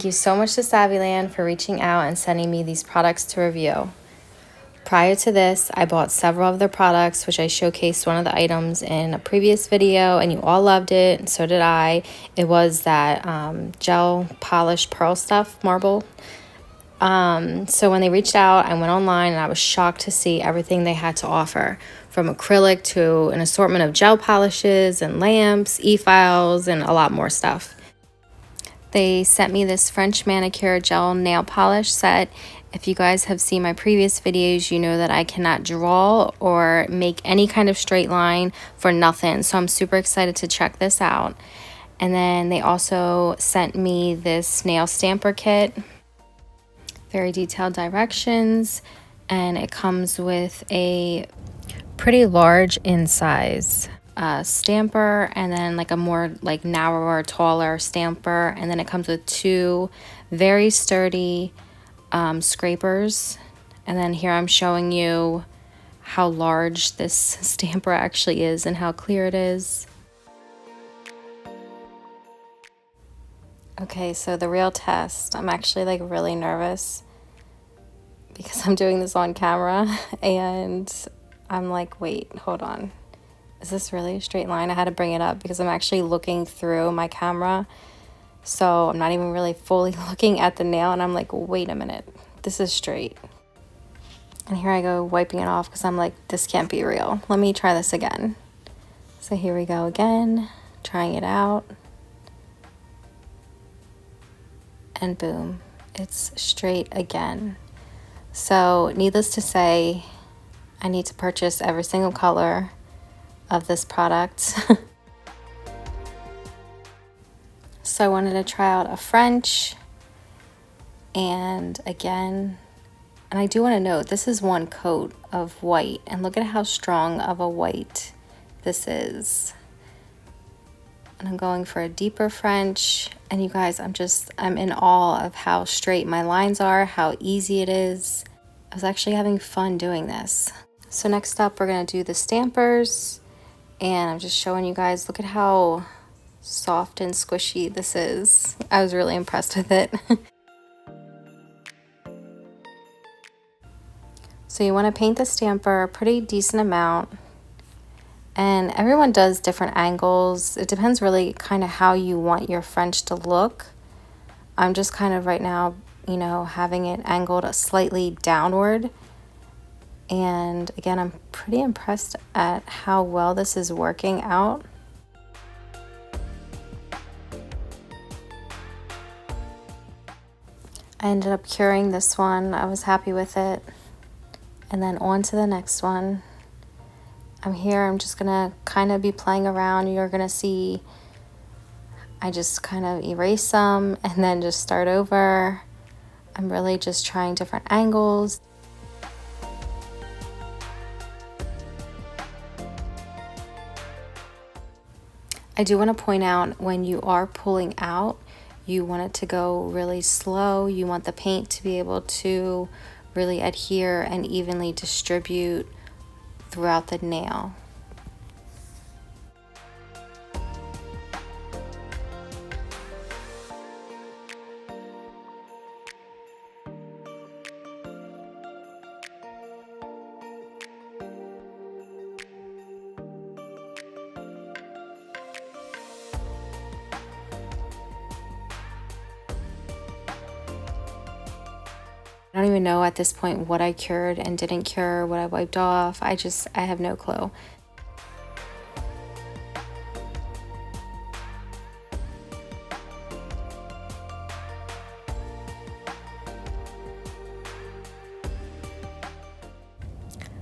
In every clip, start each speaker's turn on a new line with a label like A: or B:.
A: Thank you so much to Saviland for reaching out and sending me these products to review. Prior to this, I bought several of their products, which I showcased one of the items in a previous video, and you all loved it, and so did I. It was that gel polished pearl stuff, marble. So when they reached out, I went online and I was shocked to see everything they had to offer, from acrylic to an assortment of gel polishes and lamps, e-files, and a lot more stuff. They sent me this French manicure gel nail polish set. If you guys have seen my previous videos, you know that I cannot draw or make any kind of straight line for nothing. So I'm super excited to check this out. And then they also sent me this nail stamper kit. Very detailed directions. And it comes with a pretty large in size stamper, and then like a more like narrower, taller stamper, and then it comes with two very sturdy scrapers. And then here I'm showing you how large this stamper actually is and how clear it is. Okay, so the real test. I'm actually like really nervous because I'm doing this on camera and I'm like, wait, hold on. Is this really a straight line? I had to bring it up because I'm actually looking through my camera. So I'm not even really fully looking at the nail, and I'm like, wait a minute, this is straight. And here I go wiping it off because I'm like, this can't be real. Let me try this again. So here we go again, trying it out. And boom, it's straight again. So needless to say, I need to purchase every single color of this product. So I wanted to try out a French, and again, and I do want to note this is one coat of white, and look at how strong of a white this is. And I'm going for a deeper French, and you guys, I'm in awe of how straight my lines are, how easy it is. I was actually having fun doing this. So next up, we're gonna do the stampers. And I'm just showing you guys, look at how soft and squishy this is. I was really impressed with it. So you want to paint the stamper a pretty decent amount. And everyone does different angles. It depends really kind of how you want your French to look. I'm just kind of right now, you know, having it angled slightly downward. And again, I'm pretty impressed at how well this is working out. I ended up curing this one. I was happy with it. And then on to the next one. I'm just gonna kind of be playing around. You're gonna see I just kind of erase some and then just start over. I'm really just trying different angles. I do want to point out, when you are pulling out, you want it to go really slow. You want the paint to be able to really adhere and evenly distribute throughout the nail. I don't even know at this point what I cured and didn't cure, what I wiped off. I have no clue.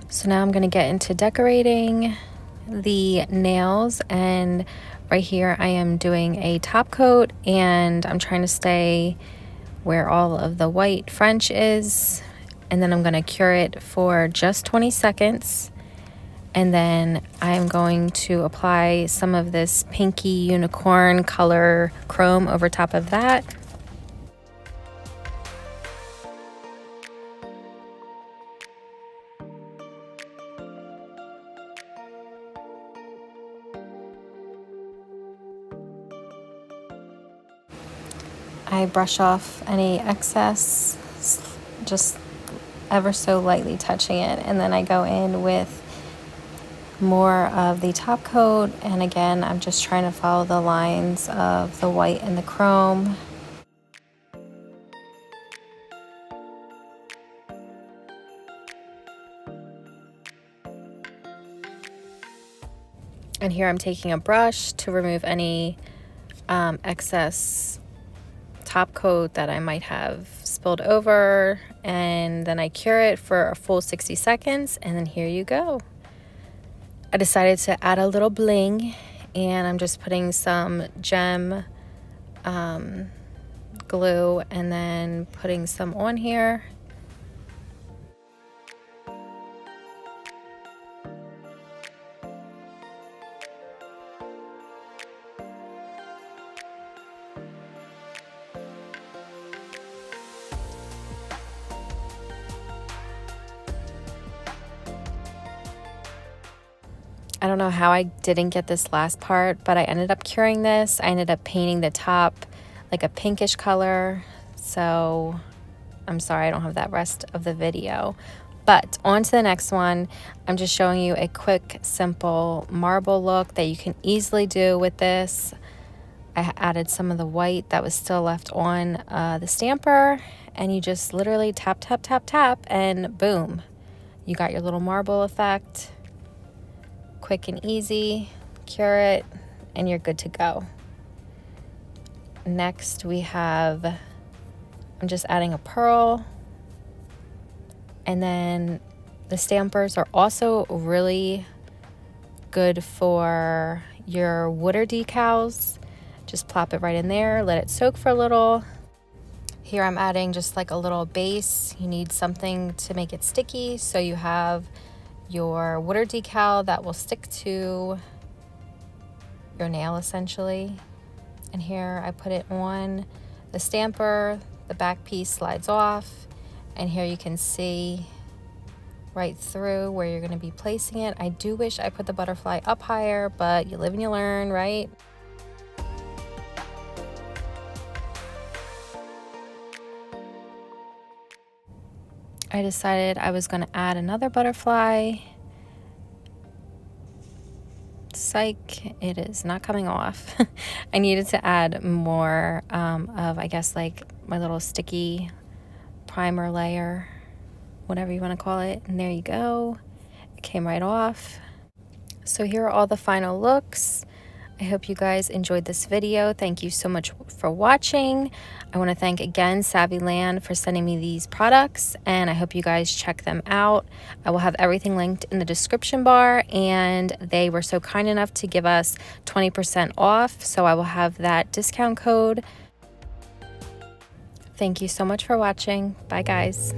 A: So now I'm going to get into decorating the nails, and right here I am doing a top coat, and I'm trying to stay where all of the white French is, and then I'm going to cure it for just 20 seconds, and then I'm going to apply some of this pinky unicorn color chrome over top of that. I brush off any excess, just ever so lightly touching it, and then I go in with more of the top coat, and again I'm just trying to follow the lines of the white and the chrome. And here I'm taking a brush to remove any excess top coat that I might have spilled over, and then I cure it for a full 60 seconds, and then here you go. I decided to add a little bling, and I'm just putting some gem glue and then putting some on here. I don't know how I didn't get this last part, but I ended up curing this. I ended up painting the top like a pinkish color. So I'm sorry I don't have that rest of the video. But on to the next one. I'm just showing you a quick, simple marble look that you can easily do with this. I added some of the white that was still left on the stamper, and you just literally tap, tap, tap, tap, and boom. You got your little marble effect. Quick and easy, cure it, and you're good to go. Next we have, I'm just adding a pearl, and then the stampers are also really good for your water decals. Just plop it right in there, let it soak for a little. Here I'm adding just like a little base. You need something to make it sticky, so you have your water decal that will stick to your nail essentially. And here I put it on the stamper, the back piece slides off, and here you can see right through where you're going to be placing it. I do wish I put the butterfly up higher, but you live and you learn, right? I decided I was going to add another butterfly. Psych, it is not coming off. I needed to add more of, I guess, like my little sticky primer layer, whatever you want to call it. And there you go. It came right off. So here are all the final looks. I hope you guys enjoyed this video. Thank you so much for watching. I want to thank again Saviland for sending me these products, and I hope you guys check them out. I will have everything linked in the description bar, and they were so kind enough to give us 20% off, so I will have that discount code. Thank you so much for watching. Bye guys.